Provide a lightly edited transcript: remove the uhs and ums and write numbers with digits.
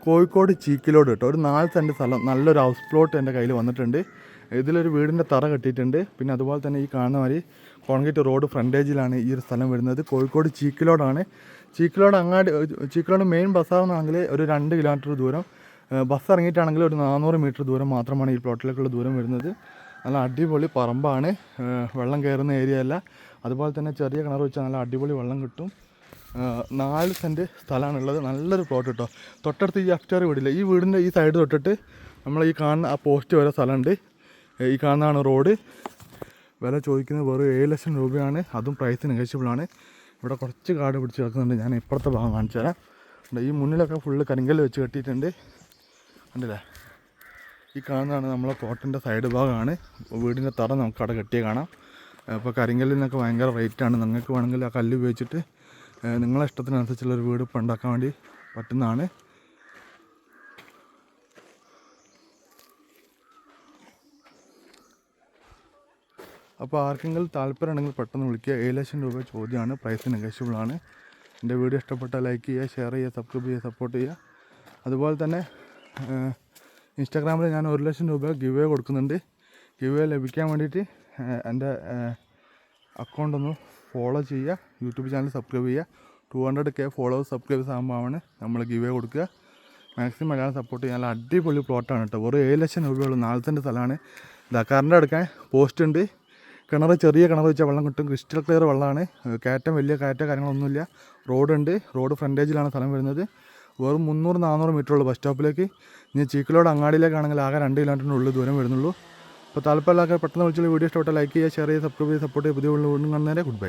കോഴിക്കോട് ചീക്കിലോട് കേട്ടോ. ഒരു 4 സെൻറ്റ് സ്ഥലം, നല്ലൊരു ഹൗസ് പ്ലോട്ട് എൻ്റെ കയ്യിൽ വന്നിട്ടുണ്ട്. ഇതിലൊരു വീടിൻ്റെ തറ കെട്ടിയിട്ടുണ്ട്. പിന്നെ അതുപോലെ തന്നെ ഈ കാണുന്ന മാതിരി കോൺക്രീറ്റ് റോഡ് ഫ്രണ്ടേജിലാണ് ഈ ഒരു സ്ഥലം വരുന്നത്. കോഴിക്കോട് ചീക്കിലോടാണ്. ചീക്കിലോട് മെയിൻ ബസ്സാണെന്നാണെങ്കിൽ ഒരു 2 കിലോമീറ്റർ ദൂരം, ബസ് ഇറങ്ങിയിട്ടാണെങ്കിൽ ഒരു 400 മീറ്റർ ദൂരം മാത്രമാണ് ഈ പ്ലോട്ടിലേക്കുള്ള ദൂരം വരുന്നത്. നല്ല അടിപൊളി പറമ്പാണ്, വെള്ളം കയറുന്ന ഏരിയ അല്ല. അതുപോലെ തന്നെ ചെറിയ കിണർ വെച്ചാൽ നല്ല അടിപൊളി വെള്ളം കിട്ടും. 4 സെൻറ്റ് സ്ഥലമാണുള്ളത്. നല്ലൊരു പ്ലോട്ട് കേട്ടോ. തൊട്ടടുത്ത് ഈ അഫ്റ്റർ വീടില്ല, ഈ വീടിൻ്റെ ഈ സൈഡ് തൊട്ടിട്ട് നമ്മൾ ഈ കാണുന്ന ആ പോസ്റ്റ് വരെ സ്ഥലമുണ്ട്. ഈ കാണുന്നതാണ് റോഡ്. വില ചോദിക്കുന്നത് വെറും 7 ലക്ഷം രൂപയാണ്. അതും പ്രൈസ് നെഗോഷ്യബിളാണ്. ഇവിടെ കുറച്ച് കാട് പിടിച്ച് കിടക്കുന്നുണ്ട്. ഞാൻ ഇപ്പുറത്തെ ഭാഗം കാണിച്ചു തരാം. ഈ മുന്നിലൊക്കെ ഫുള്ള് കരിങ്കല്ല് വെച്ച് കെട്ടിയിട്ടുണ്ട്, കണ്ടില്ലേ? ഈ കാണുന്നതാണ് നമ്മളെ പ്ലോട്ടിൻ്റെ സൈഡ് ഭാഗമാണ്. വീടിൻ്റെ തറ നമുക്ക് അവിടെ കെട്ടിയേ കാണാം. അപ്പോൾ കരിങ്കല്ലിനൊക്കെ ഭയങ്കര റേറ്റാണ്. നിങ്ങൾക്ക് വേണമെങ്കിൽ ആ കല്ല് ഉപയോഗിച്ചിട്ട് നിങ്ങളെ ഇഷ്ടത്തിനനുസരിച്ചുള്ളൊരു വീട് ഇപ്പോൾ ഉണ്ടാക്കാൻ വേണ്ടി പറ്റുന്നതാണ്. അപ്പോൾ ആർക്കെങ്കിലും താല്പര്യം ഉണ്ടെങ്കിൽ പെട്ടെന്ന് വിളിക്കുക. 7 ലക്ഷം രൂപ ചോദ്യമാണ്, പ്രൈസ് നെഗോഷ്യബിളാണ്. എൻ്റെ വീഡിയോ ഇഷ്ടപ്പെട്ടാൽ ലൈക്ക് ചെയ്യുക, ഷെയർ ചെയ്യുക, സബ്സ്ക്രൈബ് ചെയ്യുക, സപ്പോർട്ട് ചെയ്യുക. അതുപോലെ തന്നെ ഇൻസ്റ്റാഗ്രാമിൽ ഞാൻ 1 ലക്ഷം രൂപ ഗിവ് അവേ കൊടുക്കുന്നുണ്ട്. ഗിവ് അവേ ലഭിക്കാൻ വേണ്ടിയിട്ട് എൻ്റെ അക്കൗണ്ട് ഒന്ന് ഫോളോ ചെയ്യുക, യൂട്യൂബ് ചാനൽ സബ്സ്ക്രൈബ് ചെയ്യുക. 200K ഫോളോവേഴ്സ് സബ്സ്ക്രൈബേഴ്സ് ആകുമ്പോഴാണ് നമ്മൾ ഗിവ് അവേ കൊടുക്കുക. മാക്സിമം എല്ലാവരും സപ്പോർട്ട് ചെയ്യുക. നല്ല അടിപൊളി പ്ലോട്ടാണ് കേട്ടോ. വെറും 7 ലക്ഷം രൂപയുള്ളൂ. 4 സെൻറ്റ് സ്ഥലമാണ്. കറണ്ട് എടുക്കാൻ പോസ്റ്റ് ഉണ്ട്. കിണർ ചെറിയ കിണർ വെച്ചാൽ വെള്ളം കിട്ടും. ക്രിസ്റ്റൽ ക്ലിയർ വെള്ളമാണ്. കയറ്റം വലിയ കയറ്റ കാര്യങ്ങളൊന്നുമില്ല. റോഡുണ്ട്. റോഡ് ഫ്രണ്ടേജിലാണ് സ്ഥലം വരുന്നത്. വെറും 300-400 മീറ്ററുള്ള ബസ് സ്റ്റോപ്പിലേക്ക്. ഇനി ചീക്കിലോട് അങ്ങാടിയിലേക്കാണെങ്കിൽ ആകെ 2 കിലോമീറ്ററിനുള്ളിൽ ദൂരം വരുന്നുള്ളൂ. അപ്പോൾ താല്പര്യമുള്ളവർക്ക് പെട്ടെന്ന് വിളിച്ചുള്ള വീഡിയോ ഇഷ്ടപ്പെട്ട ലൈക്ക് ചെയ്യുക, ഷെയർ ചെയ്യുക, സബ്സ്ക്രൈബ് ചെയ്യുക, സപ്പോർട്ട് ചെയ്യുക. പുതിയ വീണ്ടും കാണുന്നവരെ ഗുഡ് ബൈ.